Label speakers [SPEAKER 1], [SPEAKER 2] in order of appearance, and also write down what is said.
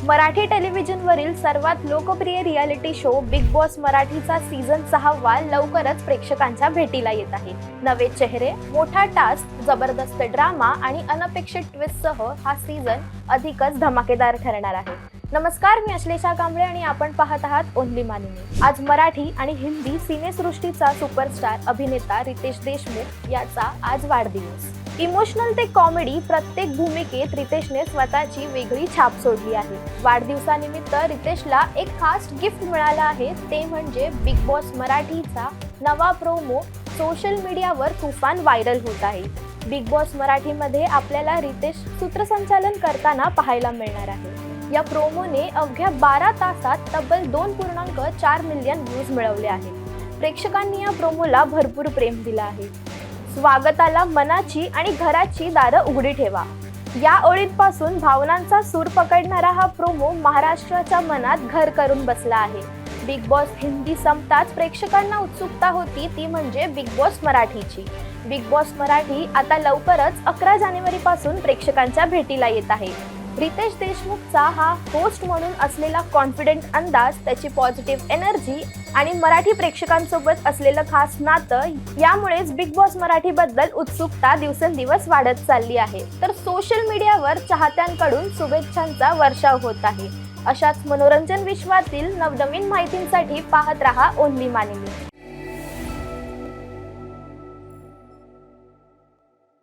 [SPEAKER 1] मराठी टेलिव्हिजनवरील सर्वात लोकप्रिय reality show big boss मराठीचा सीझन 6 लवकरच प्रेक्षकांच्या भेटीला येत आहे. नवे चेहरे, मोठा टास्क, जबरदस्त ड्रामा आणि अनपेक्षित ट्विस्टसह हा सीझन अधिकच धमाकेदार ठरणार आहे. नमस्कार, मी अश्लेषा कांबळे आणि आपण पाहत आहात ओन्ली मानिनी. आज मराठी आणि हिंदी सिनेसृष्टीचा सुपरस्टार अभिनेता रितेश देशमुख याचा आज वाढदिवस. इमोशनल ते कॉमेडी प्रत्येक भूमिकेत रितेशने स्वतःची वेगळी छाप सोडली आहे. वाढदिवसानिमित्त रितेशला एक खास गिफ्ट मिळालं आहे, ते म्हणजे बिग बॉस मराठीचा नवा प्रोमो सोशल मीडियावर तुफान व्हायरल होत आहे. बिग बॉस मराठीमध्ये आपल्याला रितेश सूत्रसंचालन करताना पाहायला मिळणार आहे. या प्रोमोने अवघ्या 12 तासात तब्बल 2.4 मिलियन व्ह्यूज मिळवले आहेत. प्रेक्षकांनी या प्रोमोला भरपूर प्रेम दिलं आहे. स्वागताला मनाची आणि घराची दारं उघडी ठेवा, या ओळींपासून भावनांचा सूर पकडणारा हा प्रोमो महाराष्ट्राच्या मनात घर करून बसला आहे. बिग बॉस हिंदी संपताच प्रेक्षकांना उत्सुकता होती, ती म्हणजे बिग बॉस मराठीची. बिग बॉस मराठी आता लवकरच 11 जानेवारीपासून प्रेक्षकांच्या भेटीला येत आहे. रितेश देशमुखचा हा होस्ट म्हणून असलेला कॉन्फिडेंट अंदाज, त्याची पॉझिटिव्ह एनर्जी आणि मराठी प्रेक्षकांसोबत असलेलं खास नातं यामुळेच बिग बॉस मराठीबद्दल उत्सुकता दिवसेंदिवस वाढत चालली आहे. तर सोशल मीडियावर चाहत्यांकडून शुभेच्छांचा वर्षाव होत आहे. अशाच मनोरंजन विश्वातील नवनवीन माहितींसाठी पाहत रहा ओन्ली मानिनी.